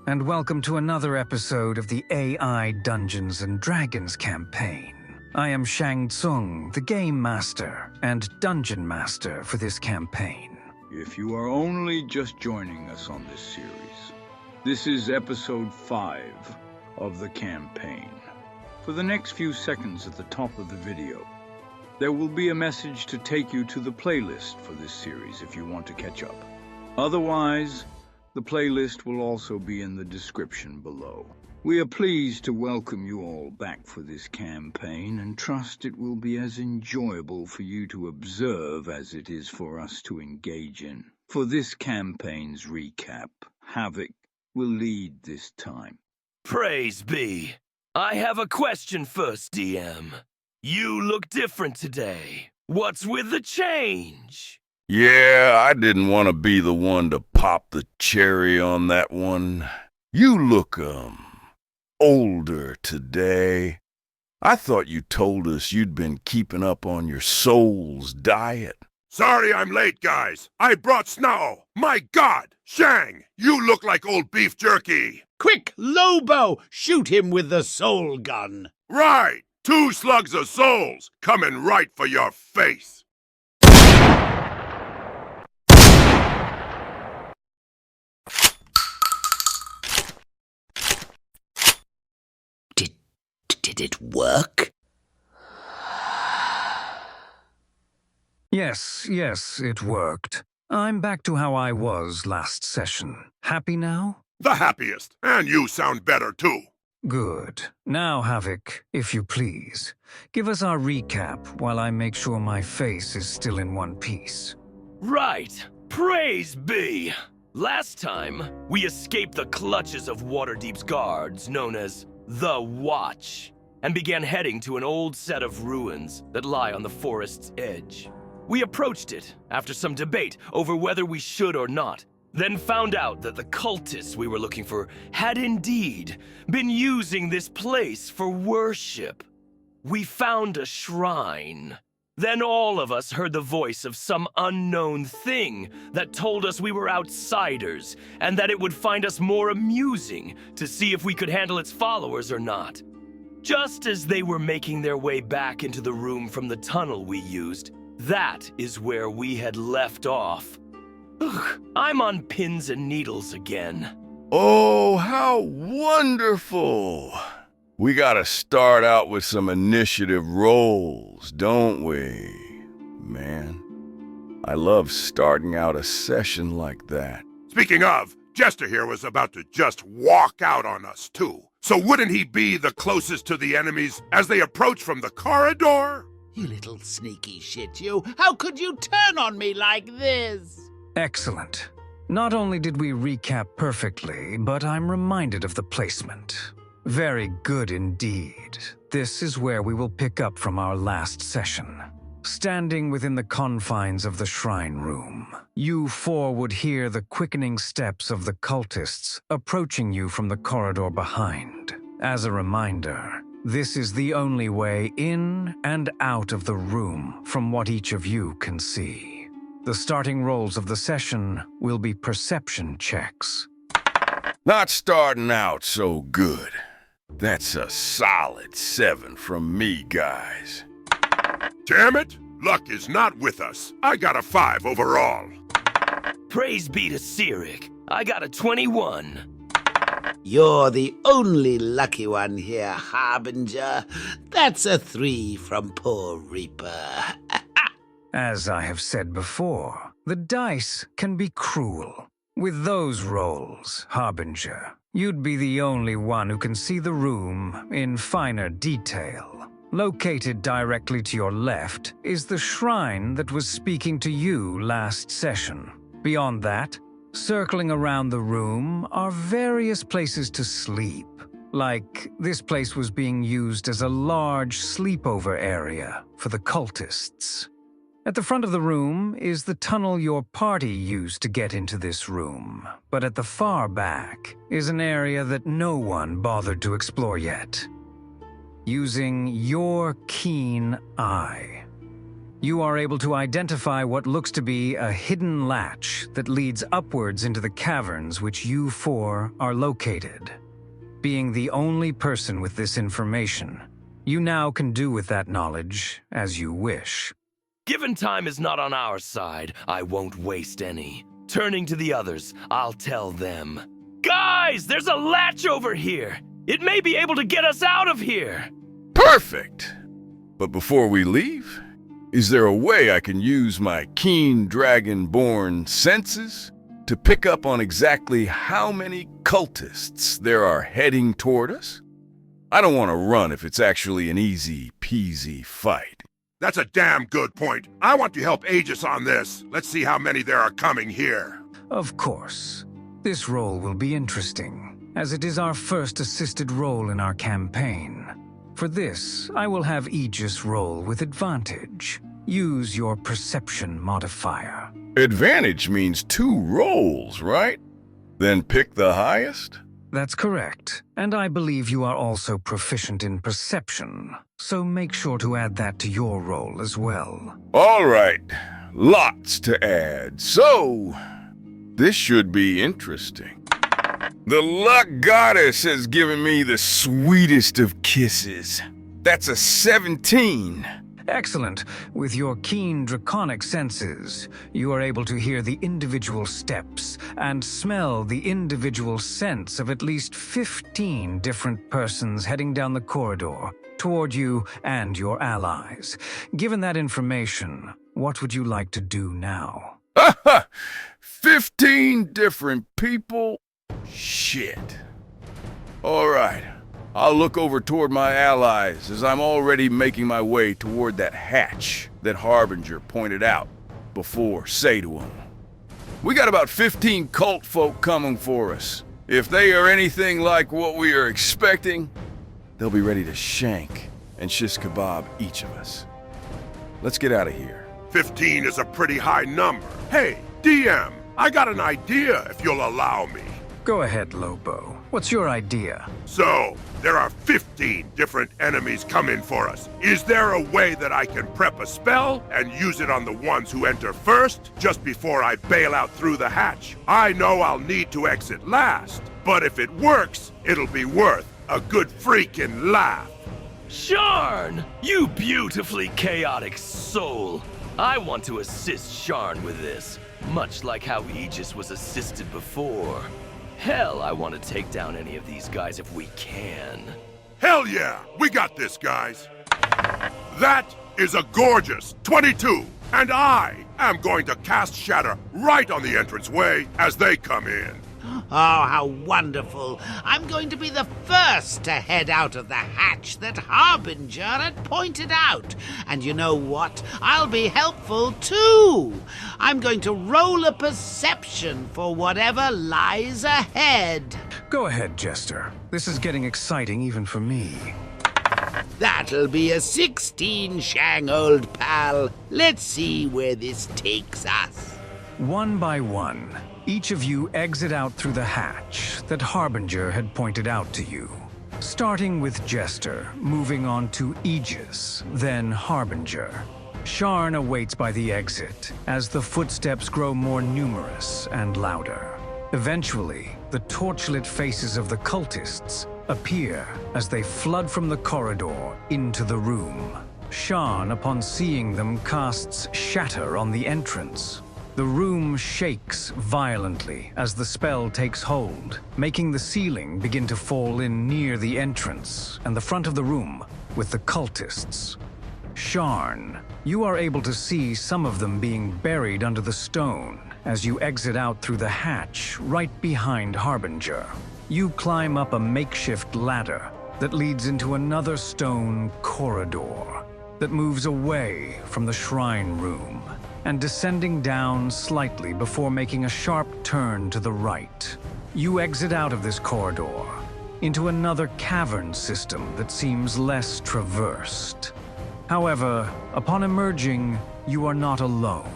and welcome to another episode of the AI Dungeons & Dragons campaign. I am Shang Tsung, the Game Master and Dungeon Master for this campaign. If you are only just joining us on this series, this is episode 5 of the campaign. For the next few seconds at the top of the video, there will be a message to take you to the playlist for this series if you want to catch up. Otherwise, the playlist will also be in the description below. We are pleased to welcome you all back for this campaign and trust it will be as enjoyable for you to observe as it is for us to engage in. For this campaign's recap, Havik will lead this time. Praise be. I have a question first, DM. You look different today. What's with the change? Yeah, I didn't want to be the one to pop the cherry on that one. You look, older today. I thought you told us you'd been keeping up on your soul's diet. Sorry I'm late, guys. I brought snow. My God! Shang, you look like old beef jerky. Quick, Lobo! Shoot him with the soul gun. Right! 2 slugs of souls coming right for your face. Did it work? Yes, it worked. I'm back to how I was last session. Happy now? The happiest. And you sound better, too. Good. Now, Havik, if you please, give us our recap while I make sure my face is still in one piece. Right. Praise be. Last time, we escaped the clutches of Waterdeep's guards, known as the Watch, and began heading to an old set of ruins that lie on the forest's edge. We approached it after some debate over whether we should or not, then found out that the cultists we were looking for had indeed been using this place for worship. We found a shrine. Then all of us heard the voice of some unknown thing that told us we were outsiders and that it would find us more amusing to see if we could handle its followers or not. Just as they were making their way back into the room from the tunnel we used, that is where we had left off. Ugh, I'm on pins and needles again. Oh, how wonderful! We gotta start out with some initiative rolls, don't we? Man, I love starting out a session like that. Speaking of, Jester here was about to just walk out on us, too. So wouldn't he be the closest to the enemies as they approach from the corridor? You little sneaky shit, you. How could you turn on me like this? Excellent. Not only did we recap perfectly, but I'm reminded of the placement. Very good indeed. This is where we will pick up from our last session. Standing within the confines of the shrine room, you 4 would hear the quickening steps of the cultists approaching you from the corridor behind. As a reminder, this is the only way in and out of the room from what each of you can see. The starting rolls of the session will be perception checks. Not starting out so good. That's a solid 7 from me, guys. Damn it! Luck is not with us. I got a 5 overall. Praise be to Cyric. I got a 21. You're the only lucky one here, Harbinger. That's a 3 from poor Reaper. As I have said before, the dice can be cruel. With those rolls, Harbinger, you'd be the only one who can see the room in finer detail. Located directly to your left is the shrine that was speaking to you last session. Beyond that, circling around the room are various places to sleep. Like, this place was being used as a large sleepover area for the cultists. At the front of the room is the tunnel your party used to get into this room, but at the far back is an area that no one bothered to explore yet. Using your keen eye, You are able to identify what looks to be a hidden latch that leads upwards into the caverns which you four are located. Being the only person with this information, you now can do with that knowledge as you wish. Given time is not on our side, I won't waste any. Turning to the others, I'll tell them. Guys, there's a latch over here! It may be able to get us out of here! Perfect! But before we leave, is there a way I can use my keen dragon-born senses to pick up on exactly how many cultists there are heading toward us? I don't want to run if it's actually an easy-peasy fight. That's a damn good point. I want to help Aegis on this. Let's see how many there are coming here. Of course. This role will be interesting, as it is our first assisted role in our campaign. For this, I will have Aegis roll with advantage. Use your perception modifier. Advantage means 2 rolls, right? Then pick the highest? That's correct, and I believe you are also proficient in perception, so make sure to add that to your roll as well. All right, lots to add, so this should be interesting. The luck goddess has given me the sweetest of kisses. That's a 17. Excellent. With your keen draconic senses, you are able to hear the individual steps and smell the individual scents of at least 15 different persons heading down the corridor toward you and your allies. Given that information, what would you like to do now? 15 different people? Shit. All right. I'll look over toward my allies as I'm already making my way toward that hatch that Harbinger pointed out before. Say to them, we got about 15 cult folk coming for us. If they are anything like what we are expecting, they'll be ready to shank and shish kebab each of us. Let's get out of here. 15 is a pretty high number. Hey, DM, I got an idea if you'll allow me. Go ahead, Lobo. What's your idea? So, there are 15 different enemies coming for us. Is there a way that I can prep a spell and use it on the ones who enter first, just before I bail out through the hatch? I know I'll need to exit last, but if it works, it'll be worth a good freaking laugh. Sharn! You beautifully chaotic soul! I want to assist Sharn with this, much like how Aegis was assisted before. Hell, I want to take down any of these guys if we can. Hell yeah! We got this, guys! That is a gorgeous 22, and I am going to cast Shatter right on the entranceway as they come in. Oh, how wonderful. I'm going to be the first to head out of the hatch that Harbinger had pointed out. And you know what? I'll be helpful too. I'm going to roll a perception for whatever lies ahead. Go ahead, Jester. This is getting exciting even for me. That'll be a 16, Shang, old pal. Let's see where this takes us. One by one, each of you exit out through the hatch that Harbinger had pointed out to you. Starting with Jester, moving on to Aegis, then Harbinger. Sharn awaits by the exit as the footsteps grow more numerous and louder. Eventually, the torchlit faces of the cultists appear as they flood from the corridor into the room. Sharn, upon seeing them, casts Shatter on the entrance. The room shakes violently as the spell takes hold, making the ceiling begin to fall in near the entrance and the front of the room with the cultists. Sharn, you are able to see some of them being buried under the stone as you exit out through the hatch right behind Harbinger. You climb up a makeshift ladder that leads into another stone corridor that moves away from the shrine room and descending down slightly before making a sharp turn to the right. You exit out of this corridor into another cavern system that seems less traversed. However, upon emerging, you are not alone.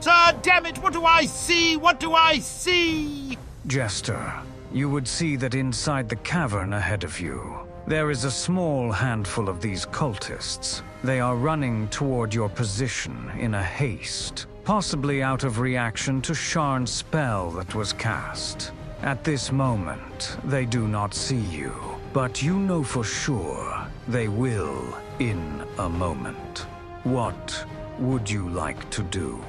Sir, damn it, what do I see? What do I see? Jester, you would see that inside the cavern ahead of you, There is a small handful of these cultists. They are running toward your position in a haste, possibly out of reaction to Sharn's spell that was cast. At this moment, they do not see you, but you know for sure they will in a moment. What would you like to do?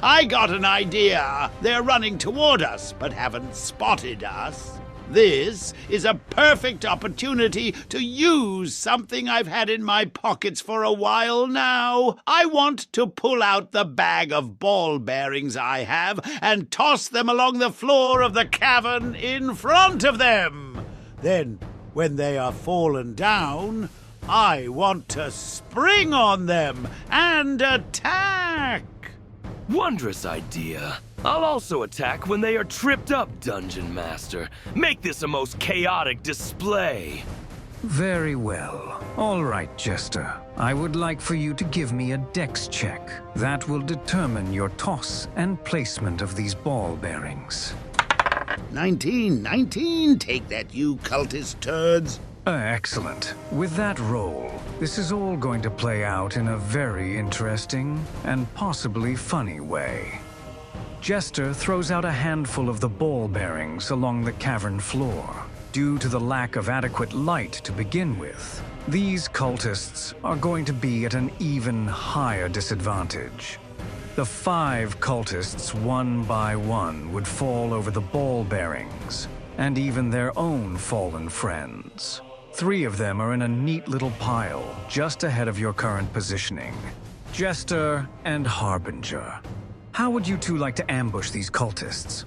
I got an idea. They're running toward us, but haven't spotted us. This is a perfect opportunity to use something I've had in my pockets for a while now. I want to pull out the bag of ball bearings I have and toss them along the floor of the cavern in front of them. Then, when they are fallen down, I want to spring on them and attack. Wondrous idea. I'll also attack when they are tripped up, Dungeon Master. Make this a most chaotic display. Very well. All right, Jester. I would like for you to give me a dex check. That will determine your toss and placement of these ball bearings. 19, take that, you cultist turds. Excellent. With that roll, this is all going to play out in a very interesting and possibly funny way. Jester throws out a handful of the ball bearings along the cavern floor. Due to the lack of adequate light to begin with, these cultists are going to be at an even higher disadvantage. The 5 cultists, one by one, would fall over the ball bearings, and even their own fallen friends. 3 of them are in a neat little pile just ahead of your current positioning. Jester and Harbinger. How would you two like to ambush these cultists?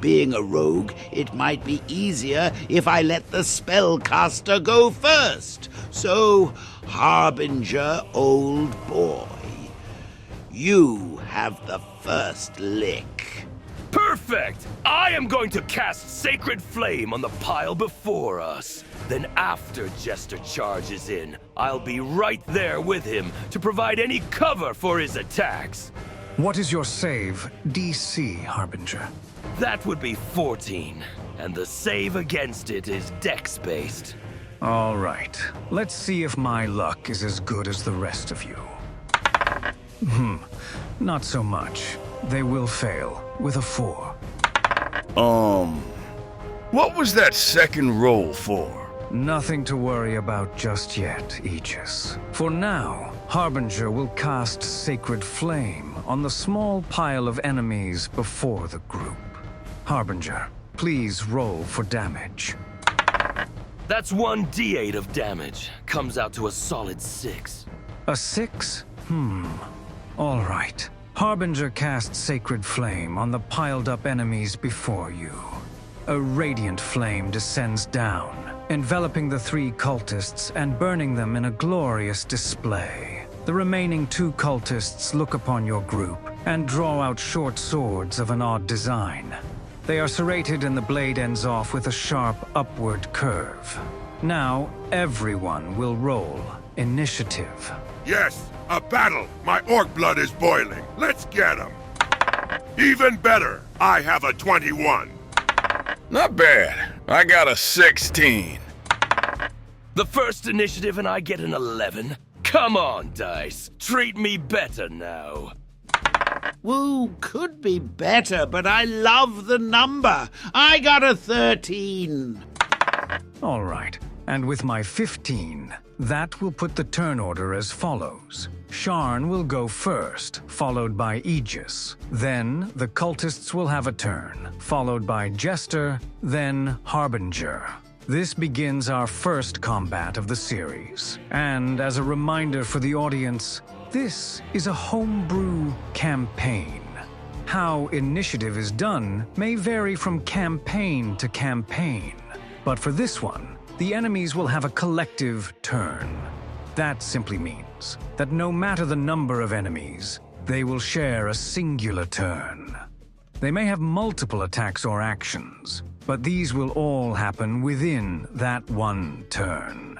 Being a rogue, it might be easier if I let the spellcaster go first. So, Harbinger, old boy, you have the first lick. Perfect! I am going to cast Sacred Flame on the pile before us. Then after Jester charges in, I'll be right there with him to provide any cover for his attacks. What is your save DC, Harbinger? That would be 14, and the save against it is dex-based. All right. Let's see if my luck is as good as the rest of you. Not so much. They will fail with a 4. What was that second roll for? Nothing to worry about just yet, Aegis. For now, Harbinger will cast Sacred Flame on the small pile of enemies before the group. Harbinger, please roll for damage. That's 1d8 of damage. Comes out to a solid 6. A 6? All right. Harbinger casts Sacred Flame on the piled-up enemies before you. A radiant flame descends down, enveloping the 3 cultists and burning them in a glorious display. The remaining 2 cultists look upon your group and draw out short swords of an odd design. They are serrated and the blade ends off with a sharp upward curve. Now, everyone will roll initiative. Yes, a battle. My orc blood is boiling. Let's get him. Even better, I have a 21. Not bad. I got a 16. The first initiative and I get an 11. Come on, dice. Treat me better now. Woo, could be better, but I love the number. I got a 13. All right. And with my 15, that will put the turn order as follows. Sharn will go first, followed by Aegis. Then the cultists will have a turn, followed by Jester, then Harbinger. This begins our first combat of the series. And as a reminder for the audience, this is a homebrew campaign. How initiative is done may vary from campaign to campaign. But for this one, the enemies will have a collective turn. That simply means that no matter the number of enemies, they will share a singular turn. They may have multiple attacks or actions, but these will all happen within that one turn.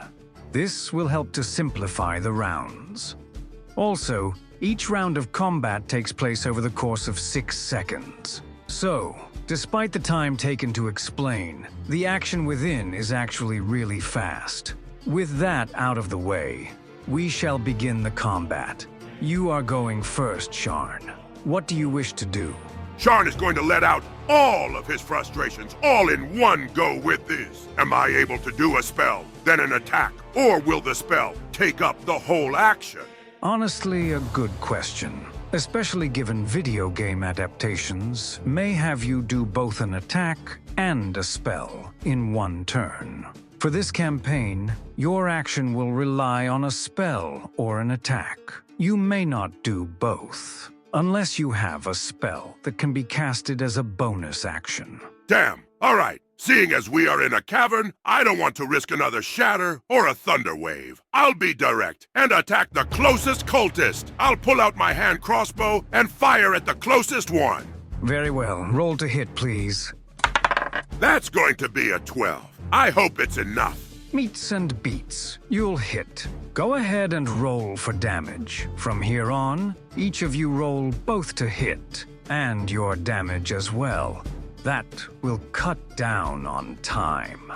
This will help to simplify the rounds. Also, each round of combat takes place over the course of 6 seconds. So, Despite the time taken to explain, the action within is actually really fast. With that out of the way, we shall begin the combat. You are going first, Sharn. What do you wish to do? Sharn is going to let out all of his frustrations all in one go with this. Am I able to do a spell, then an attack, or will the spell take up the whole action? Honestly, a good question. Especially given video game adaptations may have you do both an attack and a spell in one turn. For this campaign, your action will rely on a spell or an attack. You may not do both, unless you have a spell that can be casted as a bonus action. Damn. All right. Seeing as we are in a cavern, I don't want to risk another shatter or a thunder wave. I'll be direct and attack the closest cultist. I'll pull out my hand crossbow and fire at the closest one. Very well. Roll to hit, please. That's going to be a 12. I hope it's enough. Meets and beats. You'll hit. Go ahead and roll for damage. From here on, each of you roll both to hit, and your damage as well. That will cut down on time.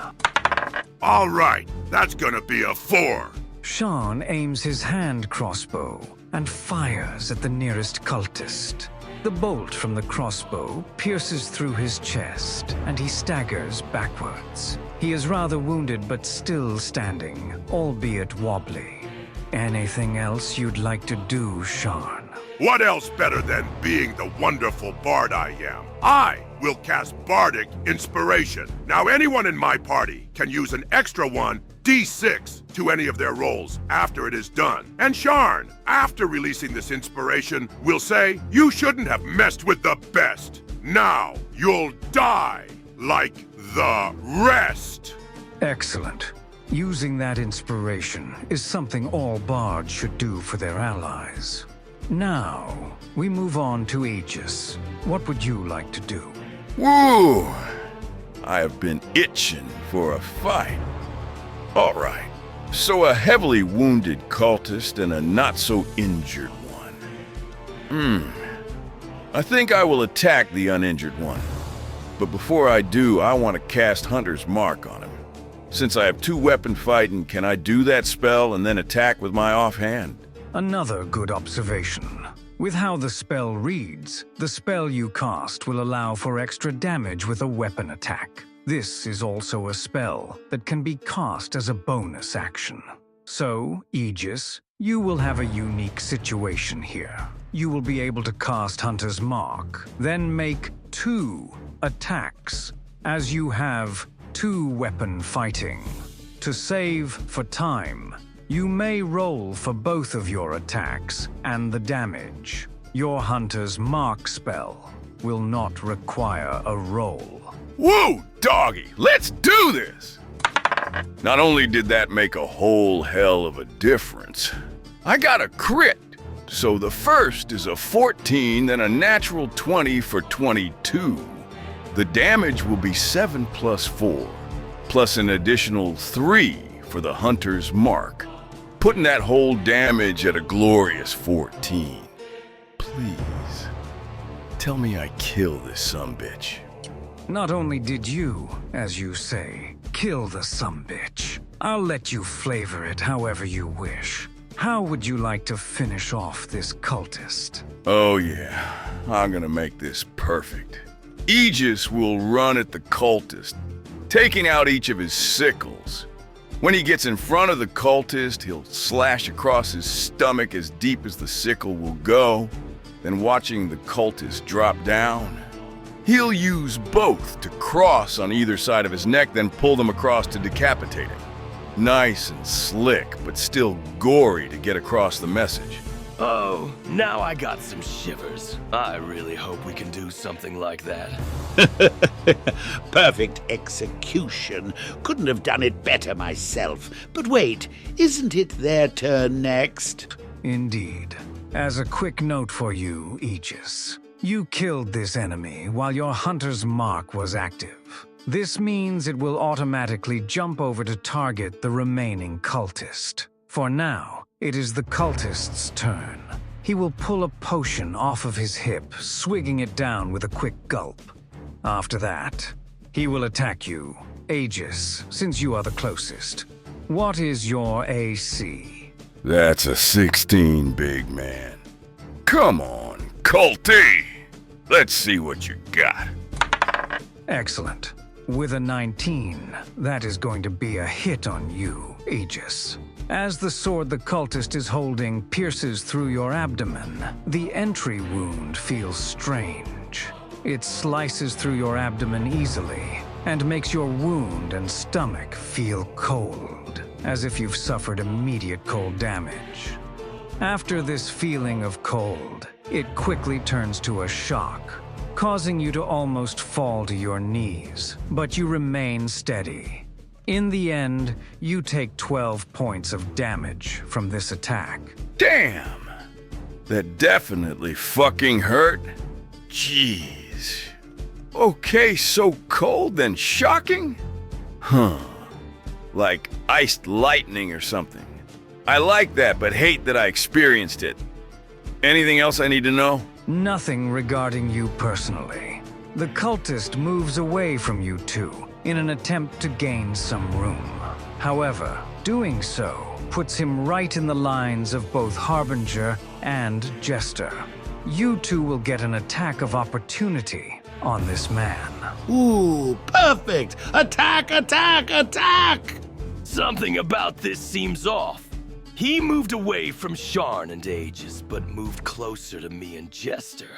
All right, that's gonna be a 4. Sean aims his hand crossbow and fires at the nearest cultist. The bolt from the crossbow pierces through his chest, and he staggers backwards. He is rather wounded but still standing, albeit wobbly. Anything else you'd like to do, Sean? What else better than being the wonderful bard I am? I will cast Bardic Inspiration. Now anyone in my party can use an extra 1d6 to any of their rolls after it is done. And Sharn, after releasing this inspiration, will say, "You shouldn't have messed with the best. Now you'll die like the rest." Excellent. Using that inspiration is something all bards should do for their allies. Now, we move on to Aegis. What would you like to do? Woo! I have been itching for a fight. All right, so a heavily wounded cultist and a not-so-injured one. I think I will attack the uninjured one. But before I do, I want to cast Hunter's Mark on him. Since I have 2-weapon fighting, can I do that spell and then attack with my offhand? Another good observation. With how the spell reads, the spell you cast will allow for extra damage with a weapon attack. This is also a spell that can be cast as a bonus action. So, Aegis, you will have a unique situation here. You will be able to cast Hunter's Mark, then make 2 attacks, as you have 2-weapon fighting. To save for time, you may roll for both of your attacks and the damage. Your Hunter's Mark spell will not require a roll. Woo, doggy, let's do this! Not only did that make a whole hell of a difference, I got a crit. So the first is a 14, then a natural 20 for 22. The damage will be 7 plus 4, plus an additional 3 for the Hunter's Mark, putting that whole damage at a glorious 14. Please, tell me I kill this sumbitch. Not only did you, as you say, kill the sumbitch, I'll let you flavor it however you wish. How would you like to finish off this cultist? Oh yeah, I'm gonna make this perfect. Aegis will run at the cultist, taking out each of his sickles. When he gets in front of the cultist, he'll slash across his stomach as deep as the sickle will go, then watching the cultist drop down, he'll use both to cross on either side of his neck, then pull them across to decapitate him. Nice and slick, but still gory to get across the message. Oh, now I got some shivers. I really hope we can do something like that. Perfect execution. Couldn't have done it better myself. But wait, isn't it their turn next? Indeed. As a quick note for you, Aegis, you killed this enemy while your Hunter's Mark was active. This means it will automatically jump over to target the remaining cultist. For now, it is the cultist's turn. He will pull a potion off of his hip, swigging it down with a quick gulp. After that, he will attack you, Aegis, since you are the closest. What is your AC? That's a 16, big man. Come on, culty! Let's see what you got. Excellent. With a 19, that is going to be a hit on you, Aegis. As the sword the cultist is holding pierces through your abdomen, the entry wound feels strange. It slices through your abdomen easily and makes your wound and stomach feel cold, as if you've suffered immediate cold damage. After this feeling of cold, it quickly turns to a shock, causing you to almost fall to your knees, but you remain steady. In the end, you take 12 points of damage from this attack. Damn! That definitely fucking hurt. Jeez. Okay, so cold then shocking? Huh. Like iced lightning or something. I like that, but hate that I experienced it. Anything else I need to know? Nothing regarding you personally. The cultist moves away from you two in an attempt to gain some room. However, doing so puts him right in the lines of both Harbinger and Jester. You two will get an attack of opportunity on this man. Ooh, perfect! Attack, attack, attack! Something about this seems off. He moved away from Sharn and Aegis, but moved closer to me and Jester.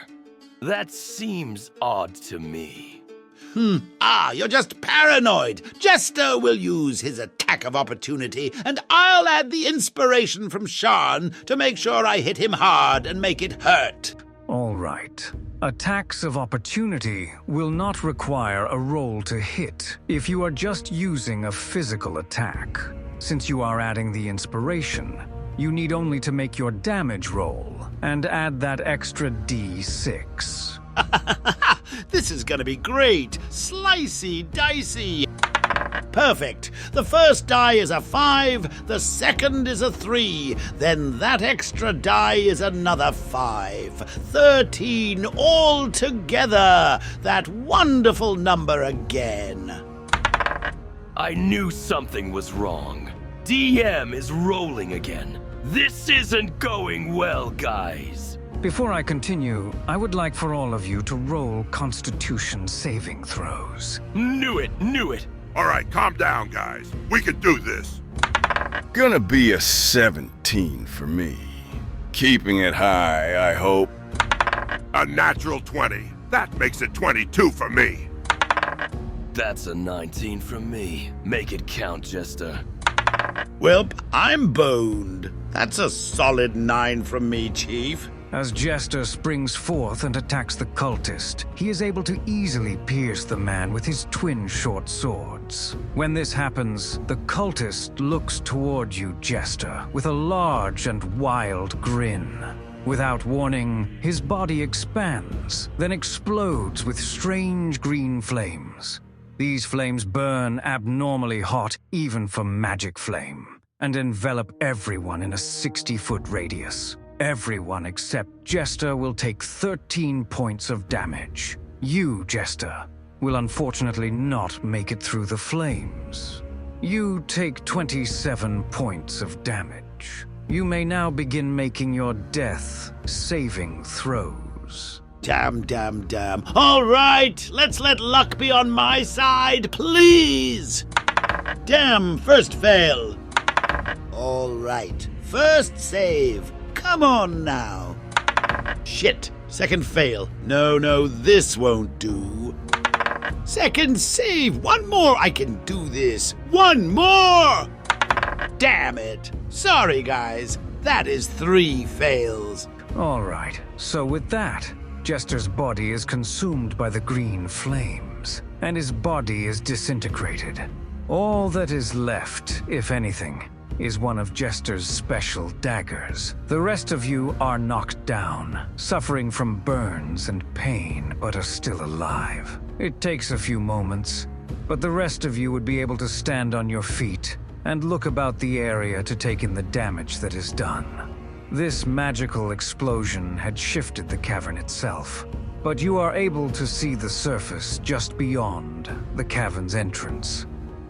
That seems odd to me. You're just paranoid. Jester will use his attack of opportunity, and I'll add the inspiration from Sharn to make sure I hit him hard and make it hurt. All right. Attacks of opportunity will not require a roll to hit if you are just using a physical attack. Since you are adding the inspiration, you need only to make your damage roll and add that extra D6. This is gonna be great. Slicey dicey. Perfect. The first die is a 5, the second is a 3, then that extra die is another 5. 13 all together. That wonderful number again. I knew something was wrong. DM is rolling again. This isn't going well, guys. Before I continue, I would like for all of you to roll Constitution saving throws. Knew it, knew it. All right, calm down, guys. We can do this. Gonna be a 17 for me. Keeping it high, I hope. A natural 20. That makes it 22 for me. That's a 19 from me. Make it count, Jester. Welp, I'm boned. That's a solid 9 from me, Chief. As Jester springs forth and attacks the cultist, he is able to easily pierce the man with his twin short swords. When this happens, the cultist looks toward you, Jester, with a large and wild grin. Without warning, his body expands, then explodes with strange green flames. These flames burn abnormally hot, even for magic flame, and envelop everyone in a 60-foot radius. Everyone except Jester will take 13 points of damage. You, Jester, will unfortunately not make it through the flames. You take 27 points of damage. You may now begin making your death saving throws. Damn. All right, let's let luck be on my side, please. Damn, first fail. All right, first save. Come on now. Shit, second fail. No, this won't do. Second save, one more, I can do this. One more! Damn it. Sorry, guys, that is 3 fails. All right, so with that, Jester's body is consumed by the green flames, and his body is disintegrated. All that is left, if anything, is one of Jester's special daggers. The rest of you are knocked down, suffering from burns and pain, but are still alive. It takes a few moments, but the rest of you would be able to stand on your feet and look about the area to take in the damage that is done. This magical explosion had shifted the cavern itself. but you are able to see the surface just beyond the cavern's entrance.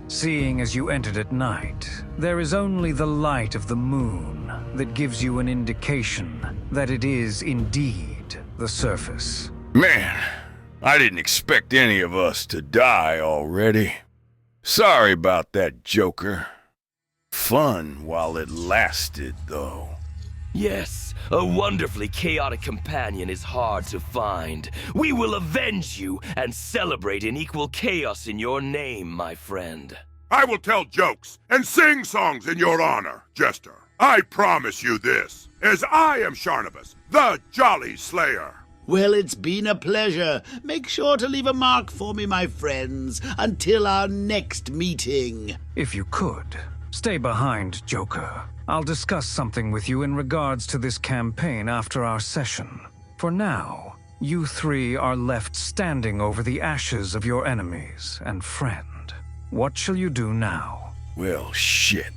Seeing as you entered at night, there is only the light of the moon that gives you an indication that it is indeed the surface. Man, I didn't expect any of us to die already. Sorry about that, Joker. Fun while it lasted, though. Yes, a wonderfully chaotic companion is hard to find. We will avenge you and celebrate in equal chaos in your name, my friend. I will tell jokes and sing songs in your honor, Jester. I promise you this, as I am Sharnabas, the Jolly Slayer. Well, it's been a pleasure. Make sure to leave a mark for me, my friends, until our next meeting. If you could, stay behind, Joker. I'll discuss something with you in regards to this campaign after our session. For now, you three are left standing over the ashes of your enemies and friend. What shall you do now? Well, shit.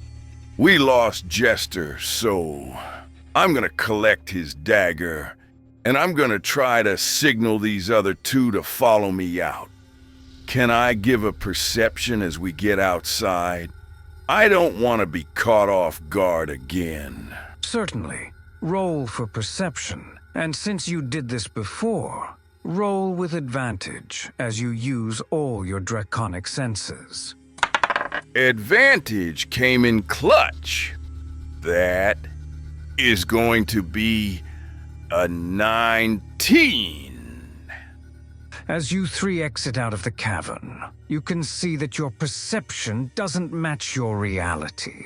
We lost Jester, so I'm gonna collect his dagger, and I'm gonna try to signal these other two to follow me out. Can I give a perception as we get outside? I don't want to be caught off guard again. Certainly. Roll for perception, and since you did this before, roll with advantage as you use all your draconic senses. Advantage came in clutch. That is going to be a 19. As you three exit out of the cavern, you can see that your perception doesn't match your reality.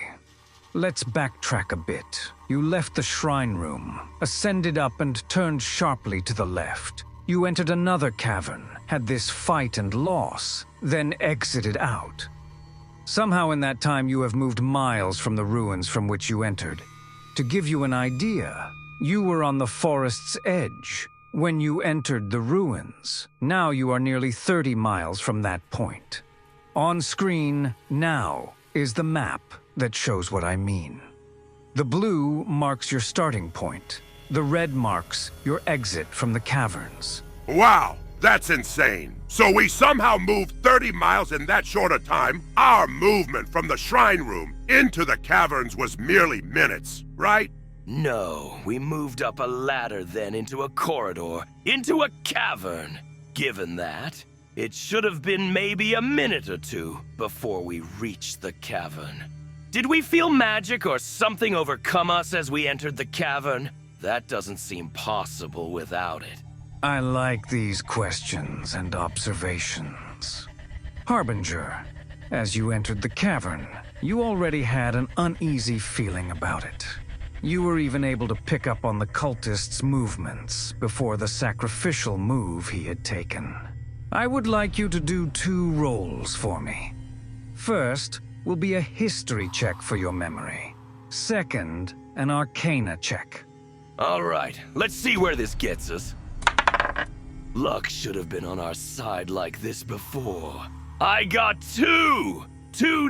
Let's backtrack a bit. You left the shrine room, ascended up and turned sharply to the left. You entered another cavern, had this fight and loss, then exited out. Somehow in that time you have moved miles from the ruins from which you entered. To give you an idea, you were on the forest's edge when you entered the ruins. Now you are nearly 30 miles from that point. On screen now is the map that shows what I mean. The blue marks your starting point. The red marks your exit from the caverns. Wow, that's insane. So we somehow moved 30 miles in that short a time? Our movement from the shrine room into the caverns was merely minutes, right? No, we moved up a ladder then into a corridor, into a cavern. Given that, it should have been maybe a minute or two before we reached the cavern. Did we feel magic or something overcome us as we entered the cavern? That doesn't seem possible without it. I like these questions and observations. Harbinger, as you entered the cavern, you already had an uneasy feeling about it. You were even able to pick up on the cultist's movements before the sacrificial move he had taken. I would like you to do 2 rolls for me. First will be a history check for your memory. Second, an arcana check. All right, let's see where this gets us. Luck should have been on our side like this before. I got 2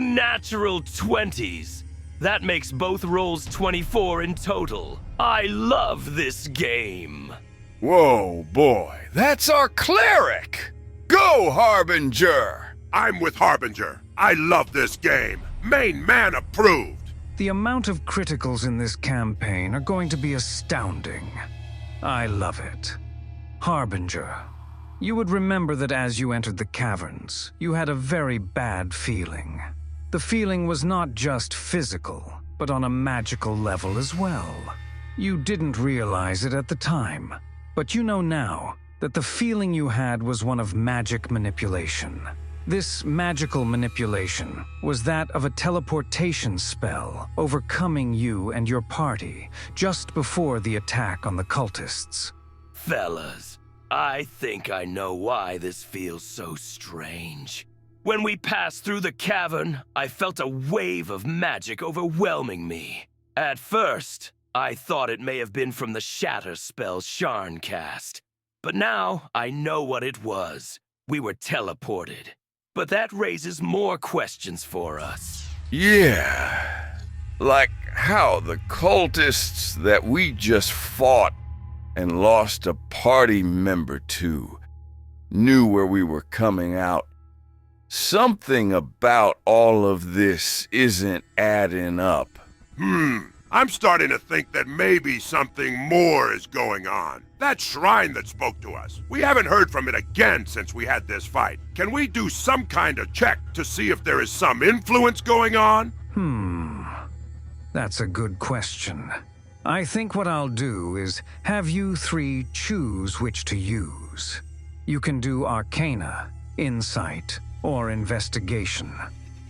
natural 20s. That makes both rolls 24 in total. I love this game. Whoa, boy, that's our cleric! Go, Harbinger! I'm with Harbinger. I love this game. Main man approved. The amount of criticals in this campaign are going to be astounding. I love it. Harbinger, you would remember that as you entered the caverns, you had a very bad feeling. The feeling was not just physical, but on a magical level as well. You didn't realize it at the time, but you know now that the feeling you had was one of magic manipulation. This magical manipulation was that of a teleportation spell overcoming you and your party just before the attack on the cultists. Fellas, I think I know why this feels so strange. When we passed through the cavern, I felt a wave of magic overwhelming me. At first, I thought it may have been from the shatter spell Sharn cast. But now, I know what it was. We were teleported. But that raises more questions for us. Yeah, like how the cultists that we just fought and lost a party member too. Knew where we were coming out. Something about all of this isn't adding up. I'm starting to think that maybe something more is going on. That shrine that spoke to us. We haven't heard from it again since we had this fight. Can we do some kind of check to see if there is some influence going on? That's a good question. I think what I'll do is have you three choose which to use. You can do Arcana, Insight, or Investigation.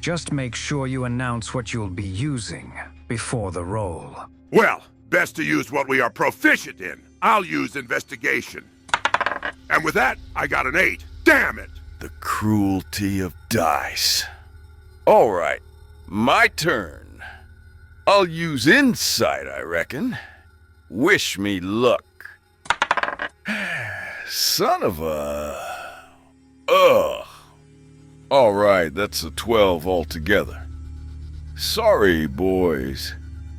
Just make sure you announce what you'll be using before the roll. Well, best to use what we are proficient in. I'll use Investigation. And with that, I got an 8. Damn it! The cruelty of dice. All right, my turn. I'll use Insight, I reckon. Wish me luck. Son of a... Ugh. All right, that's a 12 altogether. Sorry, boys.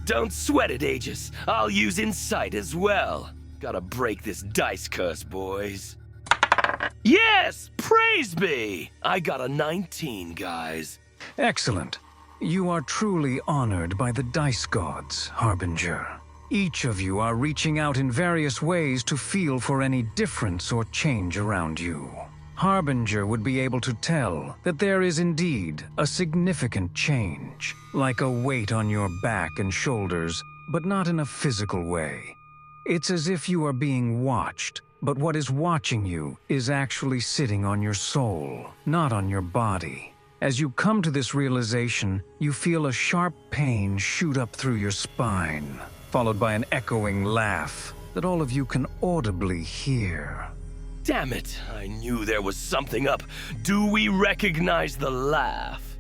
Don't sweat it, Aegis. I'll use Insight as well. Gotta break this dice curse, boys. Yes! Praise be! I got a 19, guys. Excellent. You are truly honored by the dice gods, Harbinger. Each of you are reaching out in various ways to feel for any difference or change around you. Harbinger would be able to tell that there is indeed a significant change, like a weight on your back and shoulders, but not in a physical way. It's as if you are being watched, but what is watching you is actually sitting on your soul, not on your body. As you come to this realization, you feel a sharp pain shoot up through your spine, followed by an echoing laugh that all of you can audibly hear. Damn it, I knew there was something up. Do we recognize the laugh?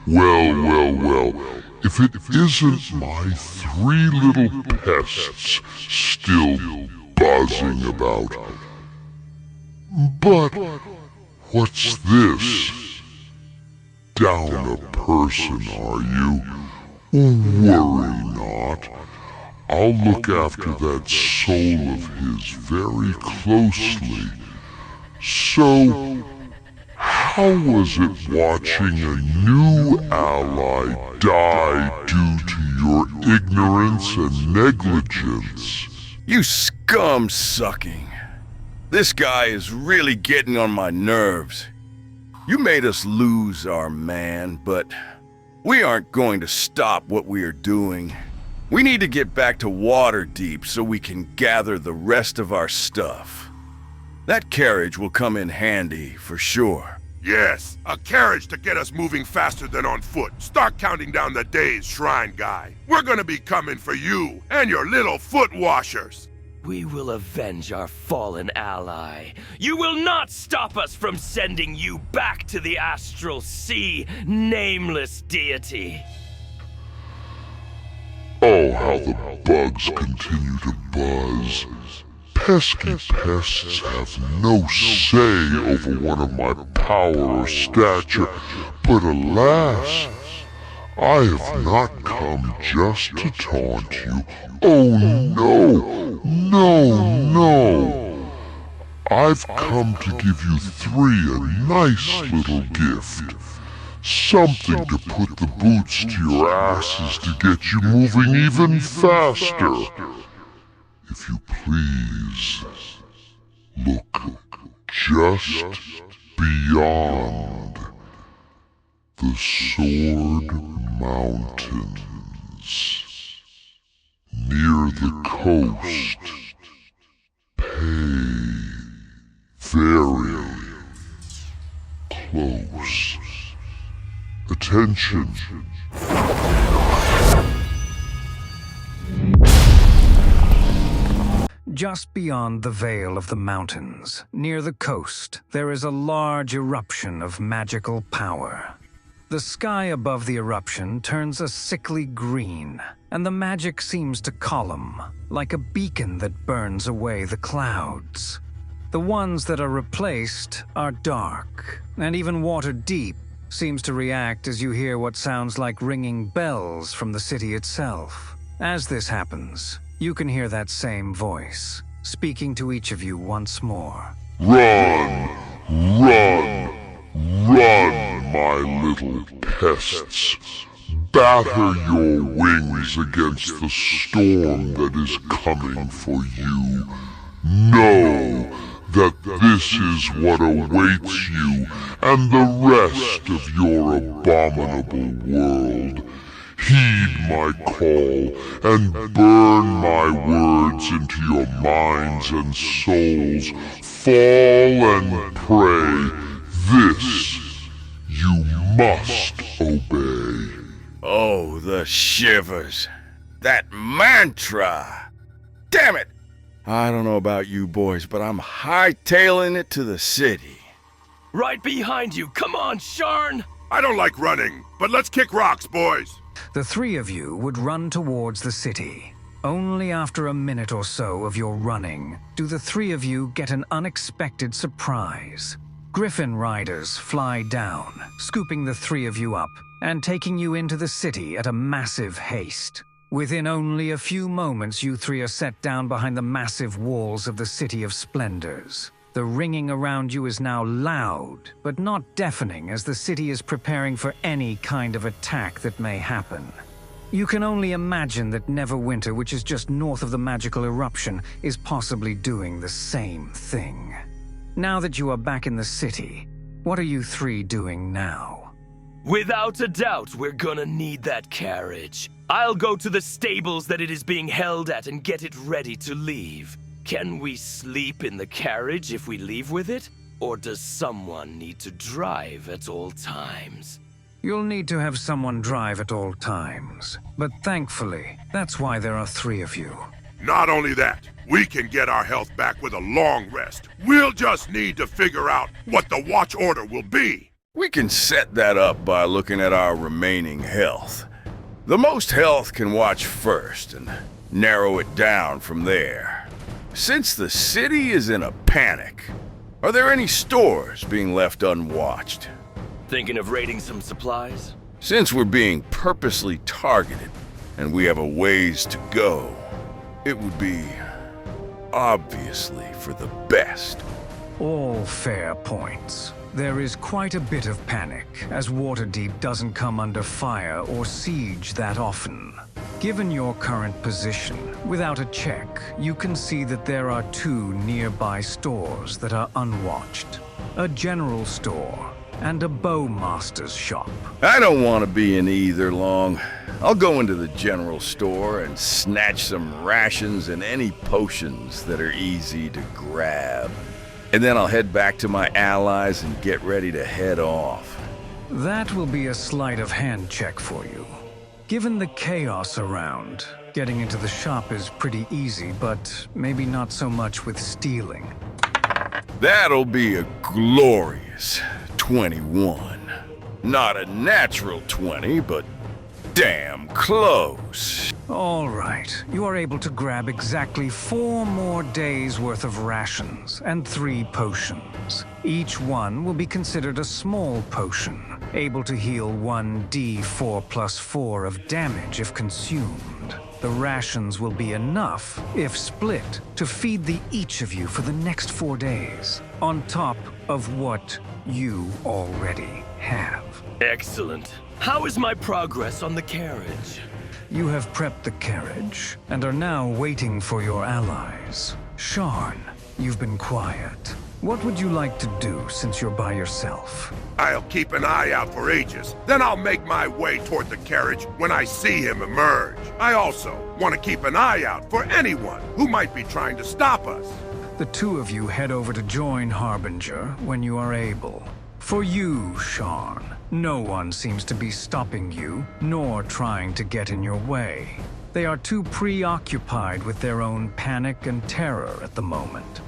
Well, if it isn't my 3 little pests still buzzing about. But what's this? Down a person, are you? Worry not. I'll look after that soul of his very closely. So, how was it watching a new ally die due to your ignorance and negligence? You scum-sucking. This guy is really getting on my nerves. You made us lose our man, but we aren't going to stop what we are doing. We need to get back to Waterdeep so we can gather the rest of our stuff. That carriage will come in handy, for sure. Yes, a carriage to get us moving faster than on foot. Start counting down the days, Shrine Guy. We're gonna be coming for you and your little foot washers. We will avenge our fallen ally. You will not stop us from sending you back to the Astral Sea, nameless deity. Oh, how the bugs continue to buzz. Pesky pests have no say over one of my power or stature, but alas, I have not come just to taunt you. Oh no. I've come to give you 3 a nice little gift. Something to put the boots to your asses to get you moving even faster. If you please, look just beyond the Sword Mountains. Near the coast. Pay very close attention. Just beyond the veil of the mountains, near the coast, there is a large eruption of magical power. The sky above the eruption turns a sickly green, and the magic seems to column, like a beacon that burns away the clouds. The ones that are replaced are dark, and even Waterdeep seems to react as you hear what sounds like ringing bells from the city itself. As this happens, you can hear that same voice, speaking to each of you once more. Run, run, run, my little pests. Batter your wings against the storm that is coming for you. Know that this is what awaits you and the rest of your abominable world. Heed my call and burn my words into your minds and souls. Fall and pray. This you must obey. Oh, the shivers. That mantra! Damn it! I don't know about you boys, but I'm hightailing it to the city. Right behind you. Come on, Sharn! I don't like running, but let's kick rocks, boys. The three of you would run towards the city. Only after a minute or so of your running do the three of you get an unexpected surprise. Griffin riders fly down, scooping the three of you up and taking you into the city at a massive haste. Within only a few moments, you three are set down behind the massive walls of the City of Splendors. The ringing around you is now loud, but not deafening, as the city is preparing for any kind of attack that may happen. You can only imagine that Neverwinter, which is just north of the magical eruption, is possibly doing the same thing. Now that you are back in the city, what are you three doing now? Without a doubt, we're gonna need that carriage. I'll go to the stables that it is being held at and get it ready to leave. Can we sleep in the carriage if we leave with it? Or does someone need to drive at all times? You'll need to have someone drive at all times. But thankfully, that's why there are three of you. Not only that, we can get our health back with a long rest. We'll just need to figure out what the watch order will be. We can set that up by looking at our remaining health. The most health can watch first and narrow it down from there. Since the city is in a panic, are there any stores being left unwatched? Thinking of raiding some supplies? Since we're being purposely targeted and we have a ways to go, it would be obviously for the best. All fair points. There is quite a bit of panic, as Waterdeep doesn't come under fire or siege that often. Given your current position, without a check, you can see that there are two nearby stores that are unwatched. A general store and a bowmaster's shop. I don't want to be in either long. I'll go into the general store and snatch some rations and any potions that are easy to grab. And then I'll head back to my allies and get ready to head off. That will be a sleight of hand check for you. Given the chaos around, getting into the shop is pretty easy, but maybe not so much with stealing. That'll be a glorious 21. Not a natural 20, but damn close. All right, you are able to grab exactly 4 more days' worth of rations and 3 potions. Each one will be considered a small potion, able to heal 1d4+4 of damage if consumed. The rations will be enough, if split, to feed each of you for the next 4 days, on top of what you already have. Excellent. How is my progress on the carriage? You have prepped the carriage, and are now waiting for your allies. Sharn, you've been quiet. What would you like to do since you're by yourself? I'll keep an eye out for Aegis. Then I'll make my way toward the carriage when I see him emerge. I also want to keep an eye out for anyone who might be trying to stop us. The two of you head over to join Harbinger when you are able. For you, Sharn, no one seems to be stopping you, nor trying to get in your way. They are too preoccupied with their own panic and terror at the moment.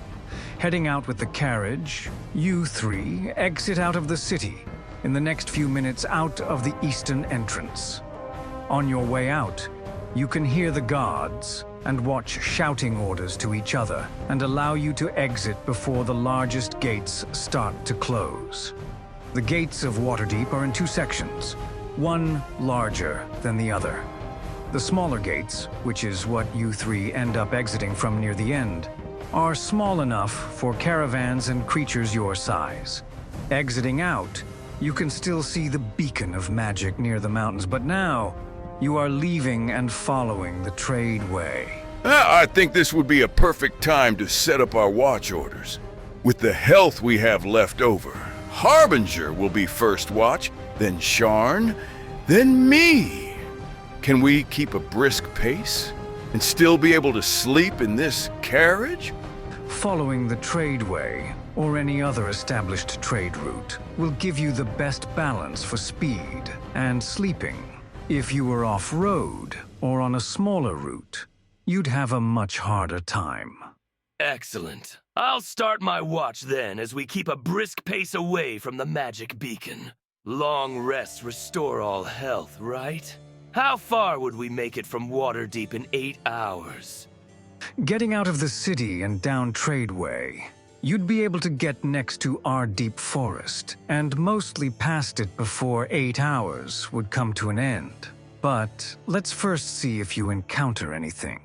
Heading out with the carriage, you three exit out of the city, in the next few minutes out of the eastern entrance. On your way out, you can hear the guards and watch shouting orders to each other and allow you to exit before the largest gates start to close. The gates of Waterdeep are in 2 sections, one larger than the other. The smaller gates, which is what you three end up exiting from near the end, are small enough for caravans and creatures your size. Exiting out, you can still see the beacon of magic near the mountains, but now you are leaving and following the tradeway. I think this would be a perfect time to set up our watch orders. With the health we have left over, Harbinger will be first watch, then Sharn, then me. Can we keep a brisk pace and still be able to sleep in this carriage? Following the tradeway, or any other established trade route, will give you the best balance for speed and sleeping. If you were off-road or on a smaller route, you'd have a much harder time. Excellent. I'll start my watch then as we keep a brisk pace away from the magic beacon. Long rests restore all health, right? How far would we make it from Waterdeep in 8 hours? Getting out of the city and down Tradeway, you'd be able to get next to our deep forest, and mostly past it before 8 hours would come to an end. But let's first see if you encounter anything.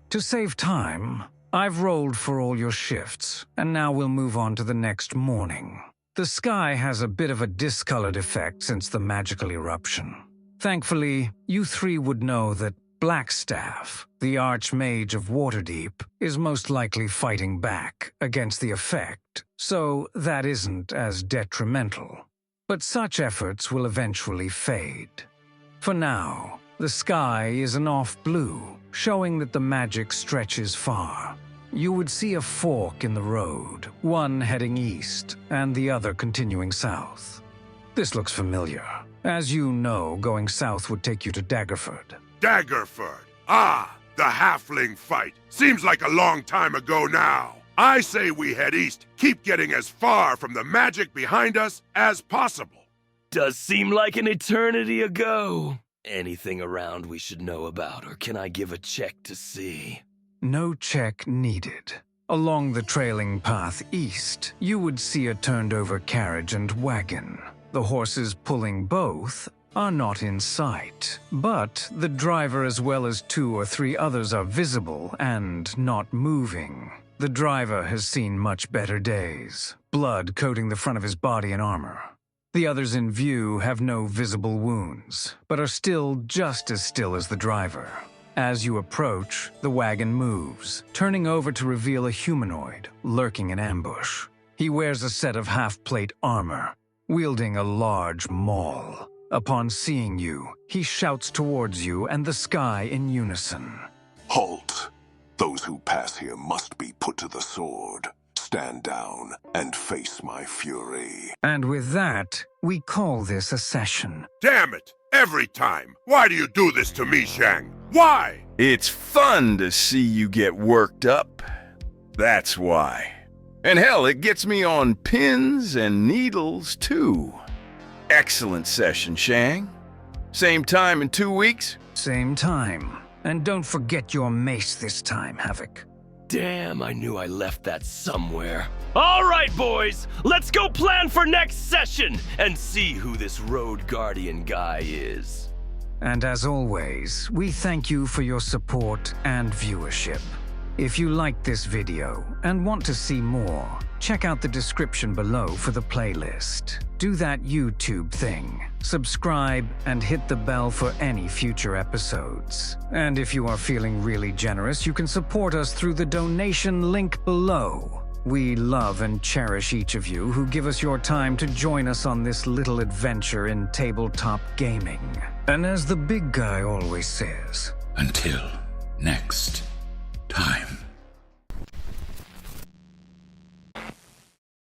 To save time, I've rolled for all your shifts, and now we'll move on to the next morning. The sky has a bit of a discolored effect since the magical eruption. Thankfully, you three would know that Blackstaff, the Archmage of Waterdeep, is most likely fighting back against the effect, so that isn't as detrimental. But such efforts will eventually fade. For now, the sky is an off-blue, showing that the magic stretches far. You would see a fork in the road, one heading east and the other continuing south. This looks familiar. As you know, going south would take you to Daggerford. Daggerford. Ah, the halfling fight. Seems like a long time ago now. I say we head east, keep getting as far from the magic behind us as possible. Does seem like an eternity ago. Anything around we should know about, or can I give a check to see? No check needed. Along the trailing path east, you would see a turned-over carriage and wagon. The horses pulling both are not in sight, but the driver as well as 2 or 3 others are visible and not moving. The driver has seen much better days, blood coating the front of his body and armor. The others in view have no visible wounds, but are still just as still as the driver. As you approach, the wagon moves, turning over to reveal a humanoid lurking in ambush. He wears a set of half-plate armor, wielding a large maul. Upon seeing you, he shouts towards you and the sky in unison. Halt! Those who pass here must be put to the sword. Stand down and face my fury. And with that, we call this a session. Damn it! Every time! Why do you do this to me, Shang? Why? It's fun to see you get worked up. That's why. And hell, it gets me on pins and needles, too. Excellent session, Shang. Same time in 2 weeks? Same time. And don't forget your mace this time, Havik. Damn, I knew I left that somewhere. All right, boys, let's go plan for next session and see who this road guardian guy is. And as always, we thank you for your support and viewership. If you liked this video and want to see more, check out the description below for the playlist. Do that YouTube thing. Subscribe and hit the bell for any future episodes. And if you are feeling really generous, you can support us through the donation link below. We love and cherish each of you who give us your time to join us on this little adventure in tabletop gaming. And as the big guy always says, until next